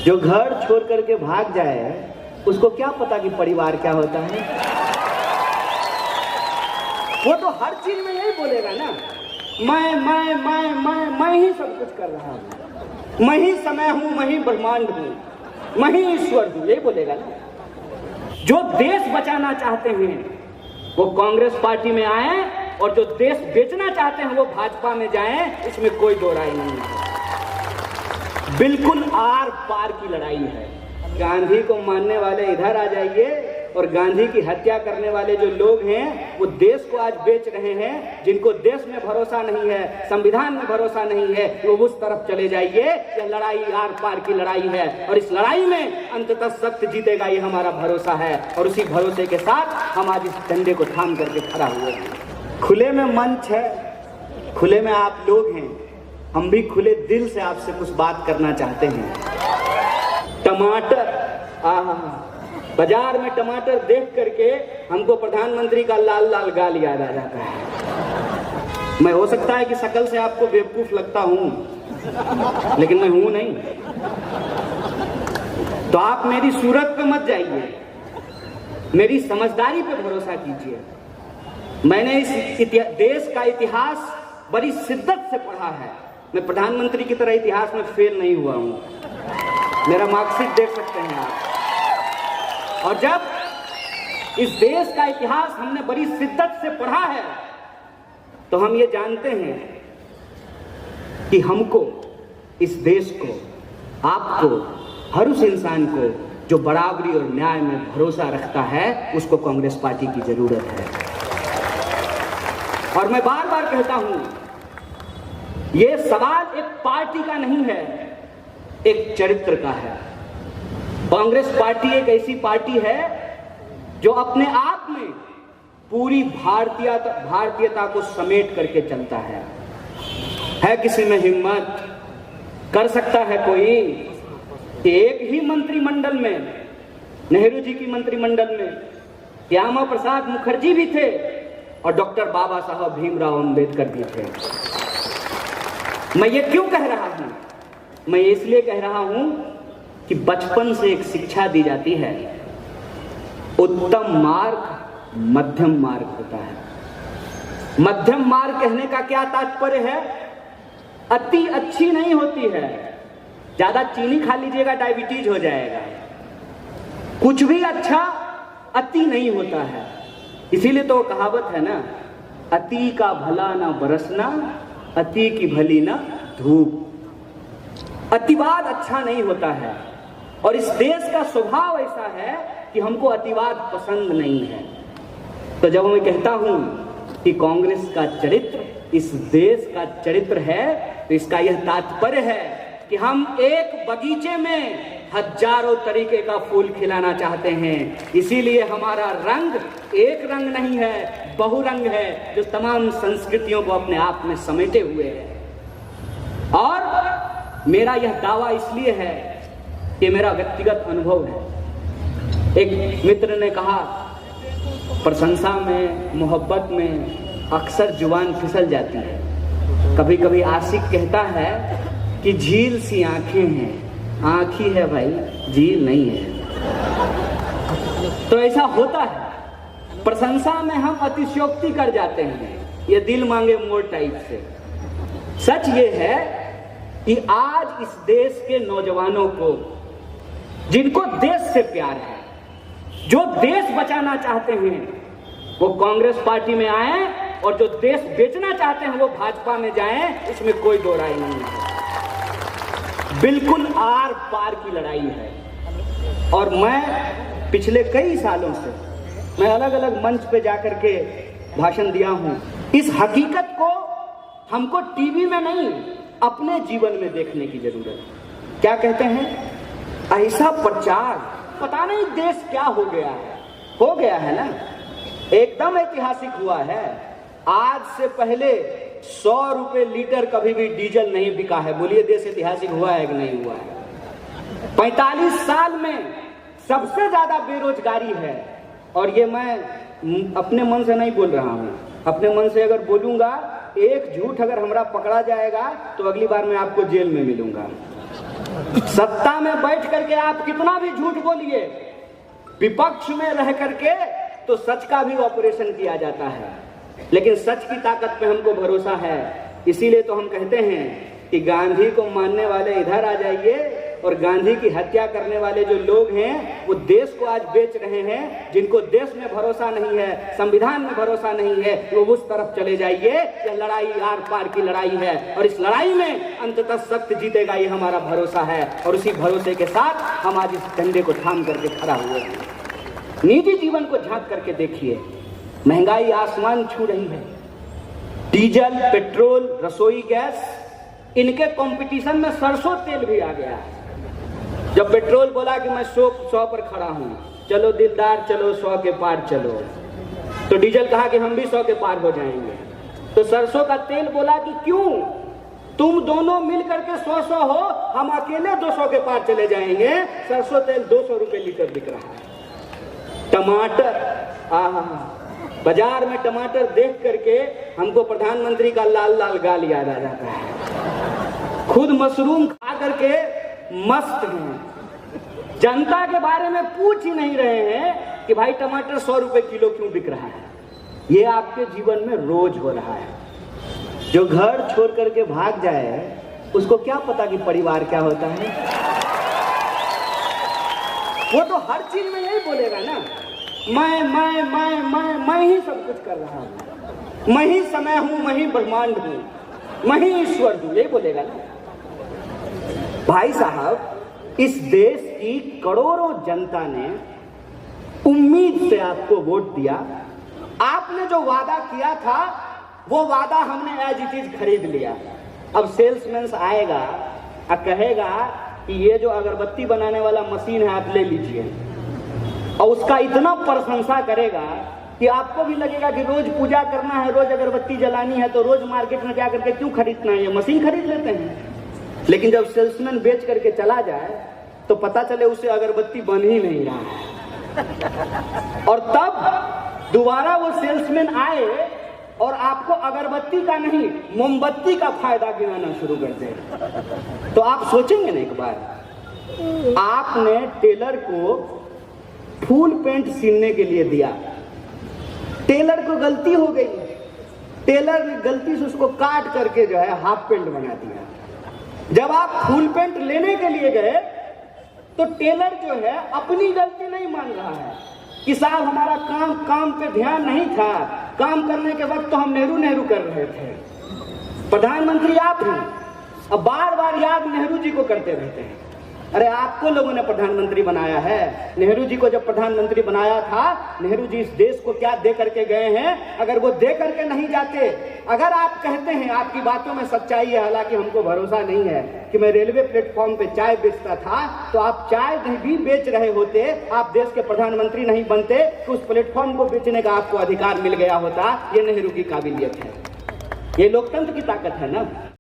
जो घर छोड़ करके भाग जाए उसको क्या पता कि परिवार क्या होता है। वो तो हर चीज में यही बोलेगा ना, मैं ही सब कुछ कर रहा हूं, मैं ही समय हूं, मैं ही ब्रह्मांड हूं, मैं ही ईश्वर हूं, यही बोलेगा ना। जो देश बचाना चाहते हैं वो कांग्रेस पार्टी में आए और जो देश बेचना चाहते हैं वो भाजपा में जाएं, इसमें कोई दो राय नहीं है। बिल्कुल आर पार की लड़ाई है। गांधी को मानने वाले इधर आ जाइए और गांधी की हत्या करने वाले जो लोग हैं वो देश को आज बेच रहे हैं। जिनको देश में भरोसा नहीं है, संविधान में भरोसा नहीं है, वो उस तरफ चले जाइए। यह लड़ाई आर पार की लड़ाई है और इस लड़ाई में अंततः सत्य जीतेगा, ये हमारा भरोसा है। और उसी भरोसे के साथ हम आज इस झंडे को थाम करके खड़ा हुए हैं। खुले में मंच है, खुले में आप लोग हैं, हम भी खुले दिल से आपसे कुछ बात करना चाहते हैं। टमाटर, बाजार में टमाटर देख करके हमको प्रधानमंत्री का लाल लाल गाल याद आ जाता है। मैं हो सकता है कि शक्ल से आपको बेवकूफ लगता हूं, लेकिन मैं हूं नहीं। तो आप मेरी सूरत पे मत जाइए, मेरी समझदारी पे भरोसा कीजिए। मैंने इस देश का इतिहास बड़ी शिद्दत से पढ़ा है। मैं प्रधानमंत्री की तरह इतिहास में फेल नहीं हुआ हूं। मेरा मार्कशीट देख सकते हैं आप। और जब इस देश का इतिहास हमने बड़ी शिद्दत से पढ़ा है तो हम ये जानते हैं कि हमको, इस देश को, आपको, हर उस इंसान को जो बराबरी और न्याय में भरोसा रखता है उसको कांग्रेस पार्टी की जरूरत है। और मैं बार बार कहता हूं, ये सवाल एक पार्टी का नहीं है, एक चरित्र का है। कांग्रेस पार्टी एक ऐसी पार्टी है जो अपने आप में पूरी भारतीयता को समेट करके चलता है किसी में हिम्मत, कर सकता है कोई। एक ही मंत्रिमंडल में, नेहरू जी की मंत्रिमंडल में श्यामा प्रसाद मुखर्जी भी थे और डॉक्टर बाबा साहब भीमराव अंबेडकर भी थे। मैं ये क्यों कह रहा हूं? मैं इसलिए कह रहा हूं कि बचपन से एक शिक्षा दी जाती है, उत्तम मार्ग मध्यम मार्ग होता है। मध्यम मार्ग कहने का क्या तात्पर्य है? अति अच्छी नहीं होती है। ज्यादा चीनी खा लीजिएगा डायबिटीज हो जाएगा। कुछ भी अच्छा अति नहीं होता है। इसीलिए तो कहावत है ना, अति का भला ना बरसना, अति की भली ना धूप। अतिवाद अच्छा नहीं होता है और इस देश का स्वभाव ऐसा है कि हमको अतिवाद पसंद नहीं है। तो जब मैं कहता हूं कि कांग्रेस का चरित्र इस देश का चरित्र है तो इसका यह तात्पर्य है कि हम एक बगीचे में हजारों तरीके का फूल खिलाना चाहते हैं। इसीलिए हमारा रंग एक रंग नहीं है, बहुरंग है, जो तमाम संस्कृतियों को अपने आप में समेटे हुए है। और मेरा यह दावा इसलिए है कि मेरा व्यक्तिगत अनुभव है। एक मित्र ने कहा, प्रशंसा में, मोहब्बत में अक्सर जुबान फिसल जाती है। कभी कभी आशिक कहता है कि झील सी आंखें हैं। आंख ही है भाई, झील नहीं है। तो ऐसा होता है, प्रशंसा में हम अतिशयोक्ति कर जाते हैं, ये दिल मांगे मोर टाइप से। सच ये है कि आज इस देश के नौजवानों को, जिनको देश से प्यार है, जो देश बचाना चाहते हैं, वो कांग्रेस पार्टी में आए और जो देश बेचना चाहते हैं वो भाजपा में जाएं, इसमें कोई दो राय नहीं है। बिल्कुल आर पार की लड़ाई है। और मैं पिछले कई सालों से मैं अलग अलग मंच पे जाकर के भाषण दिया हूं। इस हकीकत को हमको टीवी में नहीं, अपने जीवन में देखने की जरूरत है। क्या कहते हैं? ऐसा प्रचार, पता नहीं देश क्या हो गया है ना, एकदम ऐतिहासिक हुआ है। आज से पहले 100 रुपए लीटर कभी भी डीजल नहीं बिका है। बोलिए देश ऐतिहासिक हुआ है कि नहीं हुआ है? 45 साल में सबसे ज्यादा बेरोजगारी है। और ये मैं अपने मन से नहीं बोल रहा हूं, अपने मन से अगर बोलूंगा, एक झूठ अगर हमरा पकड़ा जाएगा तो अगली बार मैं आपको जेल में मिलूंगा। सत्ता में बैठ करके आप कितना भी झूठ बोलिए, विपक्ष में रह करके तो सच का भी ऑपरेशन किया जाता है, लेकिन सच की ताकत पे हमको भरोसा है। इसीलिए तो हम कहते हैं कि गांधी को मानने वाले इधर आ जाइए, और गांधी की हत्या करने वाले जो लोग हैं वो देश को आज बेच रहे हैं, जिनको देश में भरोसा नहीं है, संविधान में भरोसा नहीं है, वो उस तरफ चले जाइए। यह लड़ाई आर पार की लड़ाई है, और इस लड़ाई में अंततः सत्य जीतेगा, ये हमारा भरोसा है। और उसी भरोसे के साथ हम आज इस झंडे को थाम करके खड़ा हुए हैं। निजी जीवन को झांक करके देखिए, महंगाई आसमान छू रही है। डीजल, पेट्रोल, रसोई गैस, इनके कंपटीशन में सरसों तेल भी आ गया है। जब पेट्रोल बोला कि मैं 100 पर खड़ा हूं, चलो दिलदार चलो 100 के पार चलो, तो डीजल कहा कि हम भी 100 के पार हो जाएंगे। तो सरसों का तेल बोला कि क्यों, तुम दोनों मिल करके 100 हो, हम अकेले 200 के पार चले जाएंगे। सरसों तेल 200 रुपए लीटर बिक रहा है। टमाटर, बाजार में टमाटर देख करके हमको प्रधानमंत्री का लाल लाल गाल याद आ जाता है। खुद मशरूम खा करके मस्त हैं, जनता के बारे में पूछ ही नहीं रहे हैं कि भाई टमाटर 100 रुपए किलो क्यों बिक रहा है। ये आपके जीवन में रोज हो रहा है। जो घर छोड़ करके भाग जाए उसको क्या पता कि परिवार क्या होता है। वो तो हर चीज में यही बोलेगा ना, मैं ही सब कुछ कर रहा हूं, मैं ही समय हूं, मैं ही ब्रह्मांड हूं, मैं ही ईश्वर हूं, यही बोलेगा ना। भाई साहब, इस देश की करोड़ों जनता ने उम्मीद से आपको वोट दिया। आपने जो वादा किया था वो वादा हमने एज इट इज खरीद लिया। अब सेल्समैन आएगा और कहेगा कि ये जो अगरबत्ती बनाने वाला मशीन है आप ले लीजिए, और उसका इतना प्रशंसा करेगा कि आपको भी लगेगा कि रोज पूजा करना है, रोज अगरबत्ती जलानी है, तो रोज मार्केट में जाकर के क्यों खरीदना है, ये मशीन खरीद लेते हैं। लेकिन जब सेल्समैन बेच करके चला जाए तो पता चले उसे अगरबत्ती बन ही नहीं रहा है, और तब दोबारा वो सेल्समैन आए और आपको अगरबत्ती का नहीं मोमबत्ती का फायदा गिनाना शुरू कर दे। तो आप सोचेंगे ना एक बार, आपने टेलर को फुल पेंट सीलने के लिए दिया, टेलर को गलती हो गई, टेलर ने गलती से उसको काट करके जो है हाफ पेंट बना दिया। जब आप फुल पेंट लेने के लिए गए तो टेलर जो है अपनी गलती नहीं मान रहा है कि साहब हमारा काम पे ध्यान नहीं था, काम करने के वक्त तो हम नेहरू कर रहे थे। प्रधानमंत्री आप हैं, अब बार बार याद नेहरू जी को करते रहते हैं। अरे आपको लोगों ने प्रधानमंत्री बनाया है। नेहरू जी को जब प्रधानमंत्री बनाया था, नेहरू जी इस देश को क्या दे करके गए हैं, अगर वो दे करके नहीं जाते, अगर आप कहते हैं, आपकी बातों में सच्चाई है, हालांकि हमको भरोसा नहीं है कि मैं रेलवे प्लेटफॉर्म पे चाय बेचता था, तो आप चाय भी बेच रहे होते, आप देश के प्रधानमंत्री नहीं बनते, तो उस प्लेटफॉर्म को बेचने का आपको अधिकार मिल गया होता। ये नेहरू की काबिलियत है, ये लोकतंत्र की ताकत है ना।